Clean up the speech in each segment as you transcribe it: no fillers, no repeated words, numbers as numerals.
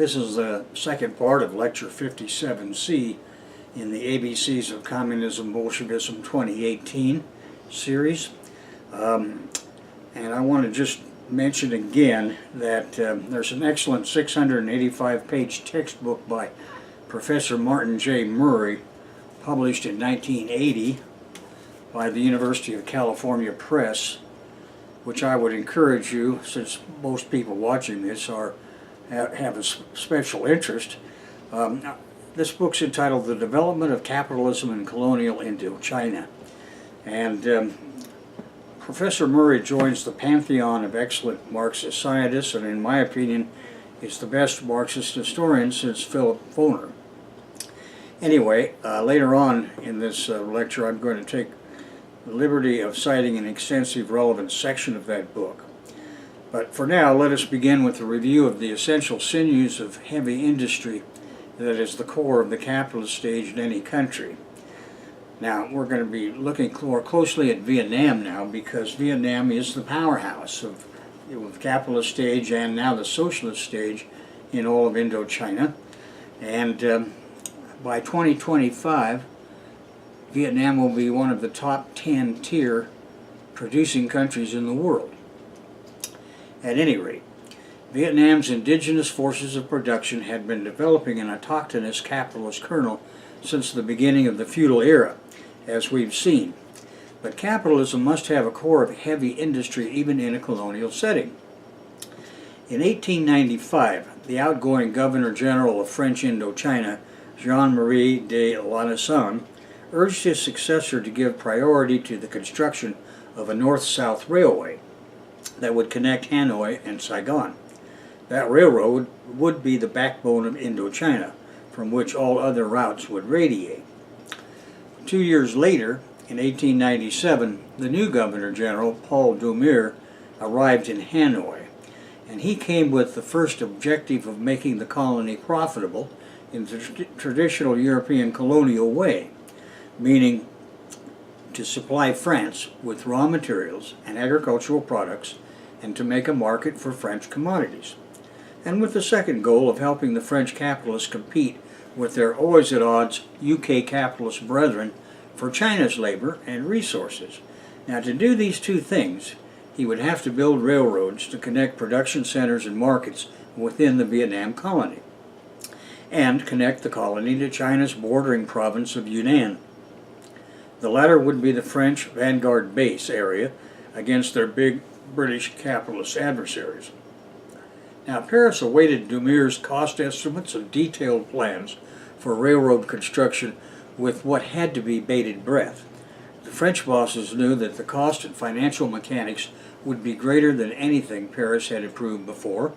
This is the second part of Lecture 57C in the ABCs of Communism, Bolshevism 2018 series. And I want to just mention again that there's an excellent 685-page textbook by Professor Martin J. Murray, published in 1980 by the University of California Press, which I would encourage you, since most people watching this have a special interest. This book's entitled The Development of Capitalism in Colonial Indochina. And Professor Murray joins the pantheon of excellent Marxist scientists, and in my opinion is the best Marxist historian since Philip Foner. Anyway, later on in this lecture I'm going to take the liberty of citing an extensive relevant section of that book. But for now, let us begin with a review of the essential sinews of heavy industry that is the core of the capitalist stage in any country. Now, we're going to be looking more closely at Vietnam now, because Vietnam is the powerhouse of the capitalist stage and now the socialist stage in all of Indochina. And by 2025, Vietnam will be one of the top 10 tier producing countries in the world. At any rate, Vietnam's indigenous forces of production had been developing an autochthonous capitalist kernel since the beginning of the feudal era, as we've seen. But capitalism must have a core of heavy industry even in a colonial setting. In 1895, the outgoing Governor-General of French Indochina, Jean-Marie de Lanessan, urged his successor to give priority to the construction of a north-south railway that would connect Hanoi and Saigon. That railroad would be the backbone of Indochina, from which all other routes would radiate. 2 years later, in 1897, the new Governor-General, Paul Doumer, arrived in Hanoi, and he came with the first objective of making the colony profitable in the traditional European colonial way, meaning to supply France with raw materials and agricultural products and to make a market for French commodities, and with the second goal of helping the French capitalists compete with their always at odds UK capitalist brethren for China's labor and resources. Now, to do these two things, he would have to build railroads to connect production centers and markets within the Vietnam colony, and connect the colony to China's bordering province of Yunnan. The latter would be the French vanguard base area against their big British capitalist adversaries. Now, Paris awaited Doumer's cost estimates and detailed plans for railroad construction with what had to be bated breath. The French bosses knew that the cost and financial mechanics would be greater than anything Paris had approved before,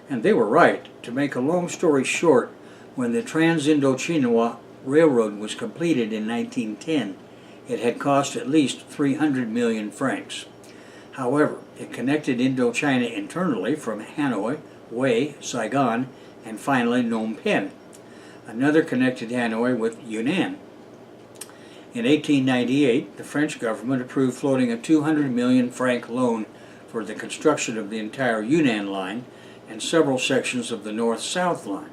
and they were right. To make a long story short, when the Trans-Indochina Railroad was completed in 1910, it had cost at least 300 million francs. However, it connected Indochina internally from Hanoi, Hue, Saigon, and finally Phnom Penh. Another connected Hanoi with Yunnan. In 1898, the French government approved floating a 200 million franc loan for the construction of the entire Yunnan line and several sections of the north-south line.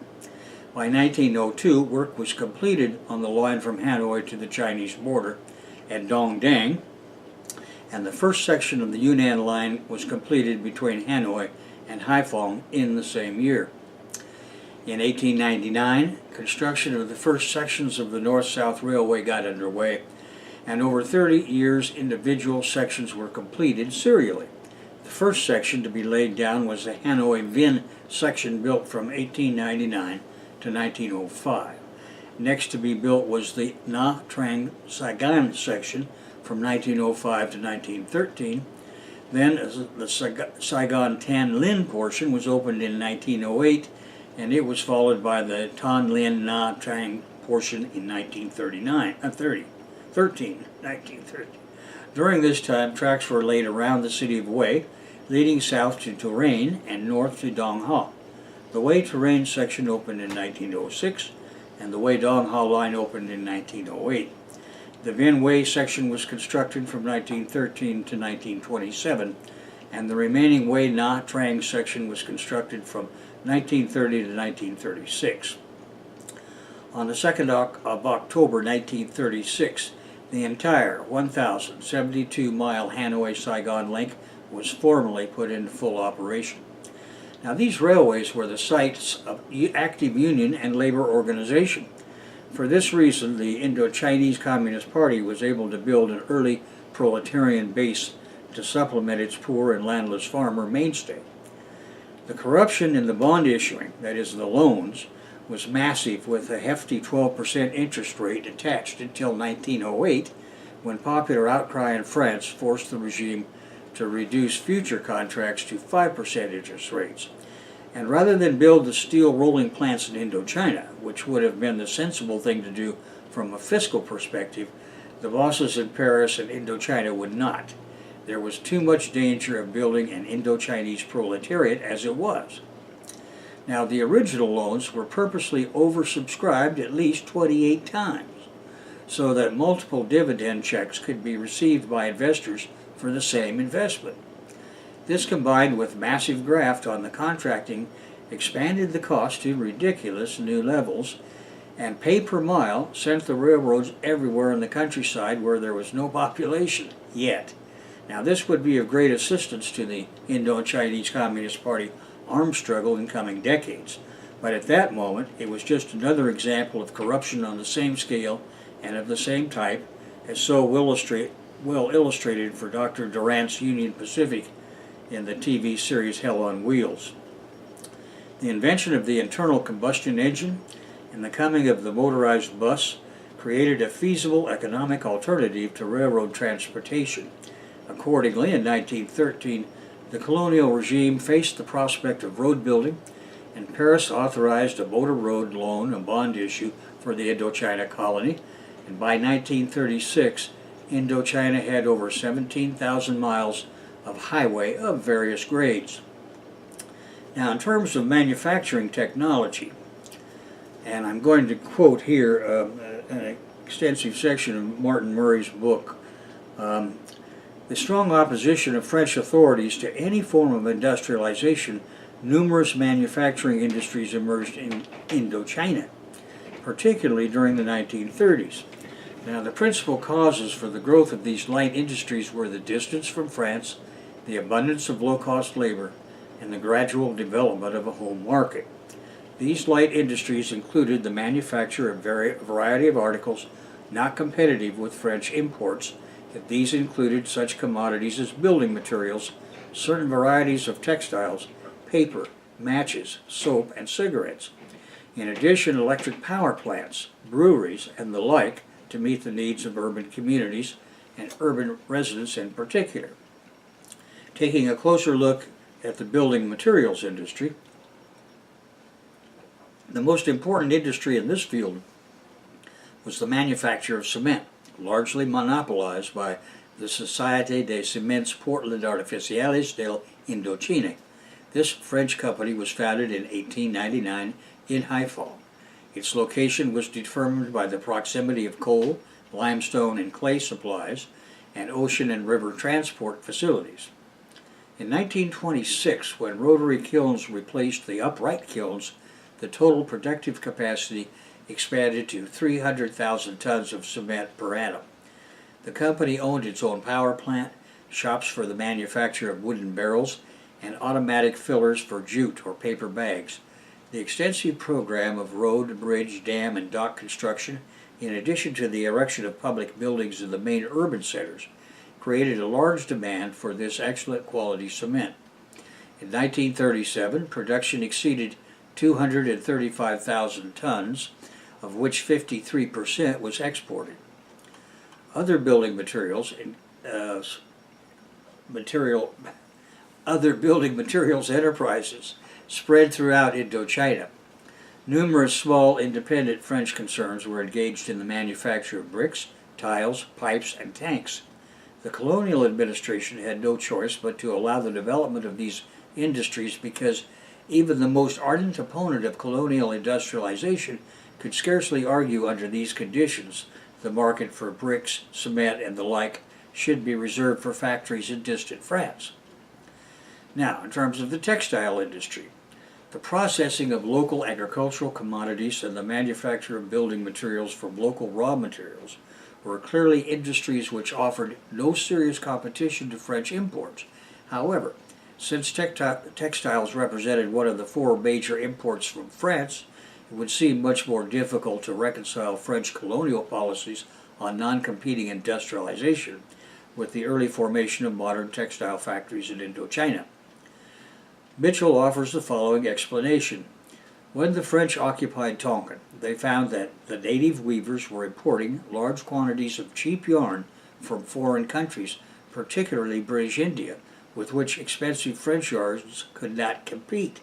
By 1902, work was completed on the line from Hanoi to the Chinese border at Dongdang, and the first section of the Yunnan line was completed between Hanoi and Haiphong in the same year. In 1899, construction of the first sections of the North-South Railway got underway, and over 30 years individual sections were completed serially. The first section to be laid down was the Hanoi-Vinh section, built from 1899 to 1905. Next to be built was the Nha Trang Saigon section from 1905 to 1913. Then the Saigon Tan Lin portion was opened in 1908, and it was followed by the Tan Lin Nha Trang portion in 1913. During this time, tracks were laid around the city of Hue, leading south to Touraine and north to Dong Ha. The Hue-Touraine section opened in 1906, and the Hue-Dong Ha line opened in 1908. The Vinh Hue section was constructed from 1913 to 1927, and the remaining Wei Na Trang section was constructed from 1930 to 1936. On the 2nd of October 1936, the entire 1,072-mile Hanoi-Saigon link was formally put into full operation. Now, these railways were the sites of active union and labor organization. For this reason, the Indo-Chinese Communist Party was able to build an early proletarian base to supplement its poor and landless farmer mainstay. The corruption in the bond issuing, that is, the loans, was massive, with a hefty 12% interest rate attached until 1908, when popular outcry in France forced the regime to reduce future contracts to 5% interest rates. And rather than build the steel rolling plants in Indochina, which would have been the sensible thing to do from a fiscal perspective, the bosses in Paris and Indochina would not. There was too much danger of building an Indo-Chinese proletariat as it was. Now, the original loans were purposely oversubscribed at least 28 times, so that multiple dividend checks could be received by investors for the same investment. This, combined with massive graft on the contracting, expanded the cost to ridiculous new levels, and pay per mile sent the railroads everywhere in the countryside where there was no population yet. Now, this would be of great assistance to the Indo-Chinese Communist Party armed struggle in coming decades, but at that moment it was just another example of corruption on the same scale and of the same type, as so well illustrated for Dr. Durant's Union Pacific in the TV series Hell on Wheels. The invention of the internal combustion engine and the coming of the motorized bus created a feasible economic alternative to railroad transportation. Accordingly, in 1913, the colonial regime faced the prospect of road building, and Paris authorized a motor road loan and bond issue for the Indochina colony, and by 1936, Indochina had over 17,000 miles of highway of various grades. Now, in terms of manufacturing technology, and I'm going to quote here an extensive section of Martin Murray's book, the strong opposition of French authorities to any form of industrialization, numerous manufacturing industries emerged in Indochina, particularly during the 1930s. Now, the principal causes for the growth of these light industries were the distance from France, the abundance of low-cost labor, and the gradual development of a home market. These light industries included the manufacture of a variety of articles not competitive with French imports. These included such commodities as building materials, certain varieties of textiles, paper, matches, soap, and cigarettes. In addition, electric power plants, breweries, and the like to meet the needs of urban communities and urban residents in particular. Taking a closer look at the building materials industry, the most important industry in this field was the manufacture of cement, largely monopolized by the Société des Cements Portland Artificiales de Indochina. This French company was founded in 1899 in Haifa. Its location was determined by the proximity of coal, limestone, and clay supplies, and ocean and river transport facilities. In 1926, when rotary kilns replaced the upright kilns, the total productive capacity expanded to 300,000 tons of cement per annum. The company owned its own power plant, shops for the manufacture of wooden barrels, and automatic fillers for jute or paper bags. The extensive program of road, bridge, dam, and dock construction, in addition to the erection of public buildings in the main urban centers, created a large demand for this excellent quality cement. In 1937, production exceeded 235,000 tons, of which 53% was exported. Other building materials enterprises spread throughout Indochina. Numerous small independent French concerns were engaged in the manufacture of bricks, tiles, pipes, and tanks. The colonial administration had no choice but to allow the development of these industries because even the most ardent opponent of colonial industrialization could scarcely argue under these conditions the market for bricks, cement, and the like should be reserved for factories in distant France. Now, in terms of the textile industry, the processing of local agricultural commodities and the manufacture of building materials from local raw materials were clearly industries which offered no serious competition to French imports. However, since textiles represented one of the four major imports from France, it would seem much more difficult to reconcile French colonial policies on non-competing industrialization with the early formation of modern textile factories in Indochina. Mitchell offers the following explanation. When the French occupied Tonkin, they found that the native weavers were importing large quantities of cheap yarn from foreign countries, particularly British India, with which expensive French yarns could not compete.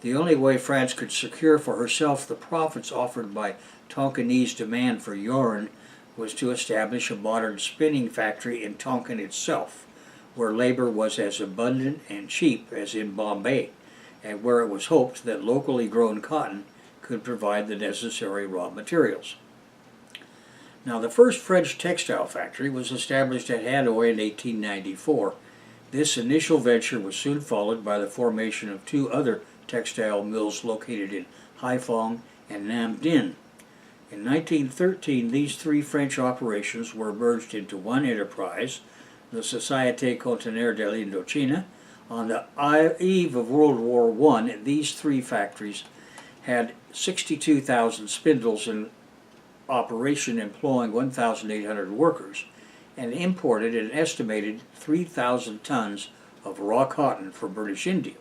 The only way France could secure for herself the profits offered by Tonkinese demand for yarn was to establish a modern spinning factory in Tonkin itself, where labor was as abundant and cheap as in Bombay, and where it was hoped that locally grown cotton could provide the necessary raw materials. Now, the first French textile factory was established at Hanoi in 1894. This initial venture was soon followed by the formation of two other textile mills located in Haiphong and Nam Dinh. In 1913, these three French operations were merged into one enterprise, the Société Conteneur de l'Indochina. On the eve of World War I, these three factories had 62,000 spindles in operation, employing 1,800 workers, and imported an estimated 3,000 tons of raw cotton from British India.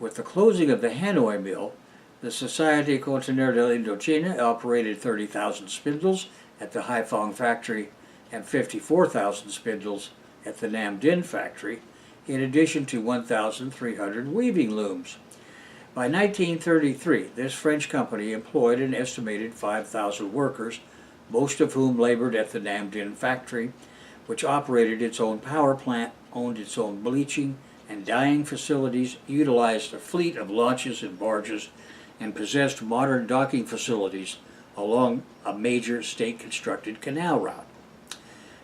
With the closing of the Hanoi mill, the Société Conteneur de l'Indochina operated 30,000 spindles at the Haiphong factory and 54,000 spindles at the Nam Dinh factory, in addition to 1,300 weaving looms. By 1933, this French company employed an estimated 5,000 workers, most of whom labored at the Nam Dinh factory, which operated its own power plant, owned its own bleaching and dyeing facilities, utilized a fleet of launches and barges, and possessed modern docking facilities along a major state-constructed canal route.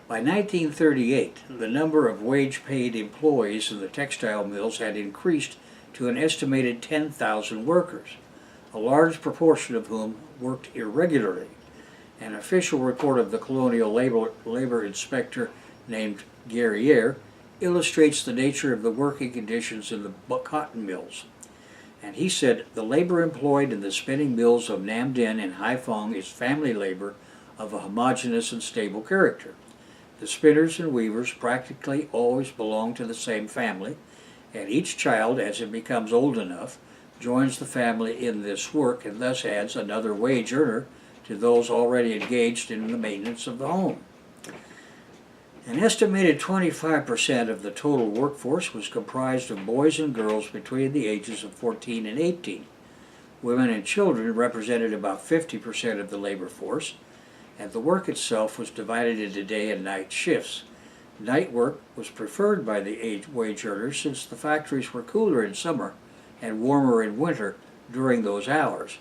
By 1938, the number of wage-paid employees in the textile mills had increased to an estimated 10,000 workers, a large proportion of whom worked irregularly. An official report of the colonial labor inspector named Guerriere illustrates the nature of the working conditions in the cotton mills. And he said, the labor employed in the spinning mills of Nam Dinh and Haiphong is family labor of a homogeneous and stable character. The spinners and weavers practically always belong to the same family, and each child, as it becomes old enough, joins the family in this work and thus adds another wage earner to those already engaged in the maintenance of the home. An estimated 25% of the total workforce was comprised of boys and girls between the ages of 14 and 18. Women and children represented about 50% of the labor force, and the work itself was divided into day and night shifts. Night work was preferred by the wage earners since the factories were cooler in summer and warmer in winter during those hours.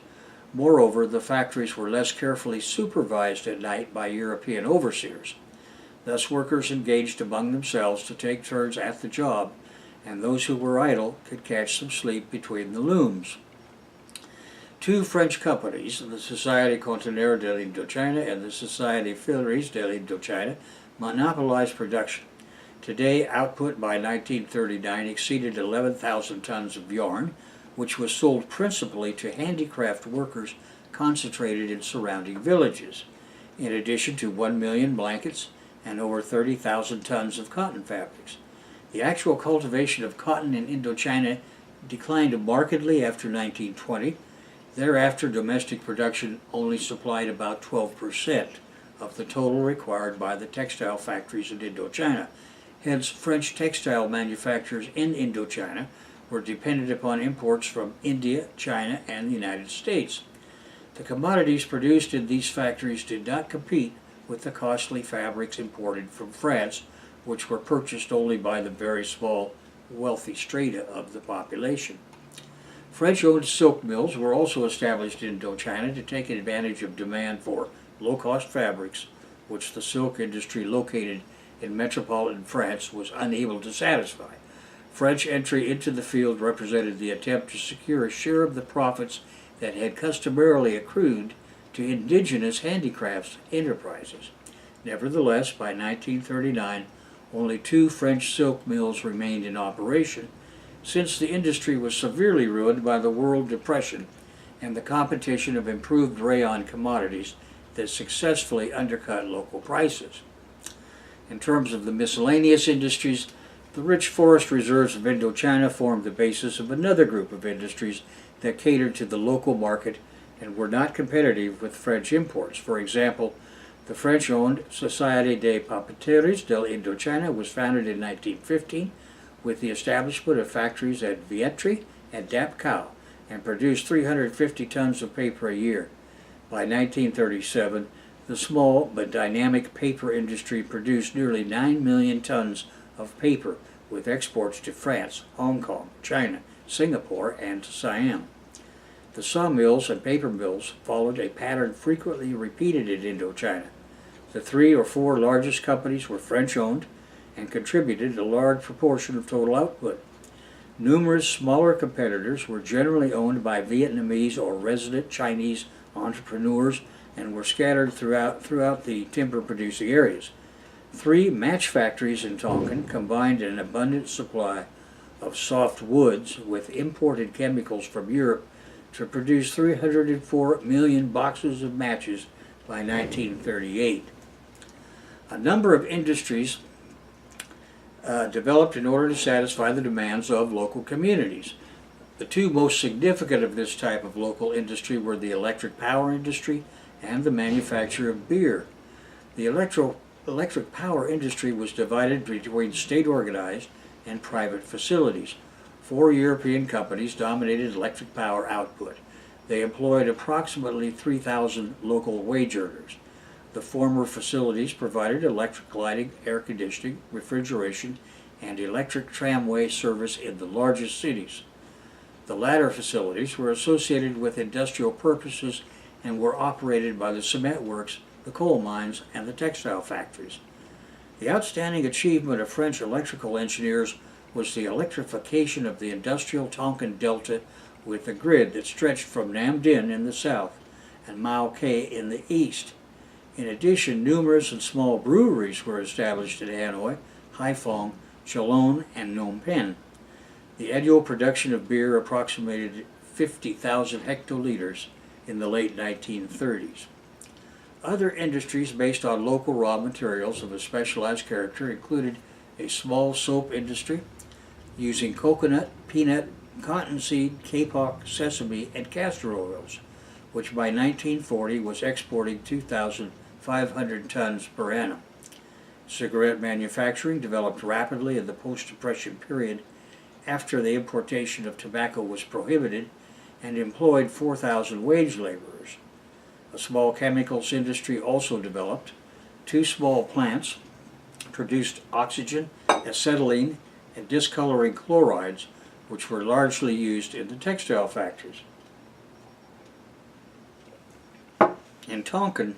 Moreover, the factories were less carefully supervised at night by European overseers. Thus, workers engaged among themselves to take turns at the job, and those who were idle could catch some sleep between the looms. Two French companies, the Société Conteneur de l'Indochina and the Société Fileries de l'Indochina, monopolized production. Today, output by 1939 exceeded 11,000 tons of yarn, which was sold principally to handicraft workers concentrated in surrounding villages, in addition to 1 million blankets and over 30,000 tons of cotton fabrics. The actual cultivation of cotton in Indochina declined markedly after 1920. Thereafter, domestic production only supplied about 12% of the total required by the textile factories in Indochina. Hence, French textile manufacturers in Indochina were dependent upon imports from India, China, and the United States. The commodities produced in these factories did not compete with the costly fabrics imported from France, which were purchased only by the very small, wealthy strata of the population. French-owned silk mills were also established in Indochina to take advantage of demand for low-cost fabrics, which the silk industry located in metropolitan France was unable to satisfy. French entry into the field represented the attempt to secure a share of the profits that had customarily accrued to indigenous handicrafts enterprises. Nevertheless, by 1939, only 2 French silk mills remained in operation, since the industry was severely ruined by the World Depression and the competition of improved rayon commodities that successfully undercut local prices. In terms of the miscellaneous industries, the rich forest reserves of Indochina formed the basis of another group of industries that catered to the local market and were not competitive with French imports. For example, the French-owned Société des Papeteries de l'Indochina was founded in 1915 with the establishment of factories at Vietri and Dapkau and produced 350 tons of paper a year. By 1937, the small but dynamic paper industry produced nearly 9 million tons of paper with exports to France, Hong Kong, China, Singapore, and Siam. The sawmills and paper mills followed a pattern frequently repeated in Indochina. The 3 or 4 largest companies were French-owned and contributed a large proportion of total output. Numerous smaller competitors were generally owned by Vietnamese or resident Chinese entrepreneurs and were scattered throughout the timber-producing areas. 3 match factories in Tonkin combined an abundant supply of soft woods with imported chemicals from Europe to produce 304 million boxes of matches by 1938. A number of industries developed in order to satisfy the demands of local communities. The 2 most significant of this type of local industry were the electric power industry and the manufacture of beer. The electric power industry was divided between state-organized and private facilities. 4 European companies dominated electric power output. They employed approximately 3,000 local wage earners. The former facilities provided electric lighting, air conditioning, refrigeration, and electric tramway service in the largest cities. The latter facilities were associated with industrial purposes and were operated by the cement works, the coal mines, and the textile factories. The outstanding achievement of French electrical engineers was the electrification of the industrial Tonkin Delta with a grid that stretched from Nam Dinh in the south and Mao Kay in the east. In addition, numerous and small breweries were established in Hanoi, Haiphong, Chalon, and Phnom Penh. The annual production of beer approximated 50,000 hectoliters in the late 1930s. Other industries based on local raw materials of a specialized character included a small soap industry using coconut, peanut, cottonseed, kapok, sesame, and castor oils, which by 1940 was exporting 2,500 tons per annum. Cigarette manufacturing developed rapidly in the post-Depression period after the importation of tobacco was prohibited and employed 4,000 wage laborers. A small chemicals industry also developed. 2 small plants produced oxygen, acetylene, and discoloring chlorides, which were largely used in the textile factories. In Tonkin,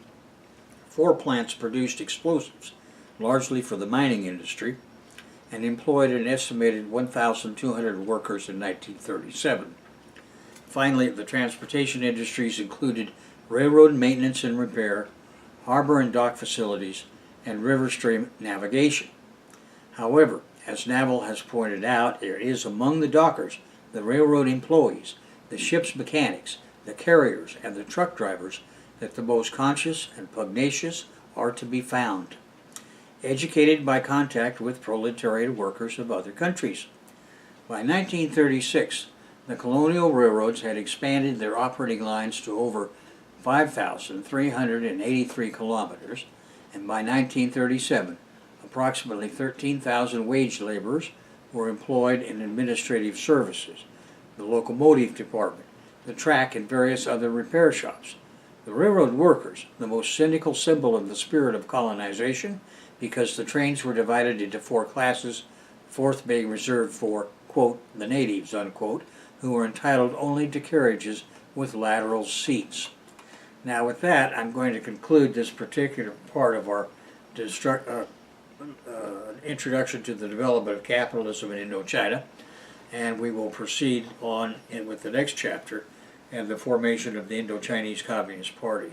4 plants produced explosives, largely for the mining industry, and employed an estimated 1,200 workers in 1937. Finally, the transportation industries included railroad maintenance and repair, harbor and dock facilities, and river stream navigation. However, as Naval has pointed out, it is among the dockers, the railroad employees, the ship's mechanics, the carriers, and the truck drivers that the most conscious and pugnacious are to be found, educated by contact with proletariat workers of other countries. By 1936, the colonial railroads had expanded their operating lines to over 5,383 kilometers, and by 1937, approximately 13,000 wage laborers were employed in administrative services, the locomotive department, the track, and various other repair shops. The railroad workers, the most cynical symbol of the spirit of colonization, because the trains were divided into 4 classes, 4th being reserved for, quote, the natives, unquote, who were entitled only to carriages with lateral seats. Now with that, I'm going to conclude this particular part of our an introduction to the development of capitalism in Indochina, and we will proceed on with the next chapter and the formation of the Indochinese Communist Party.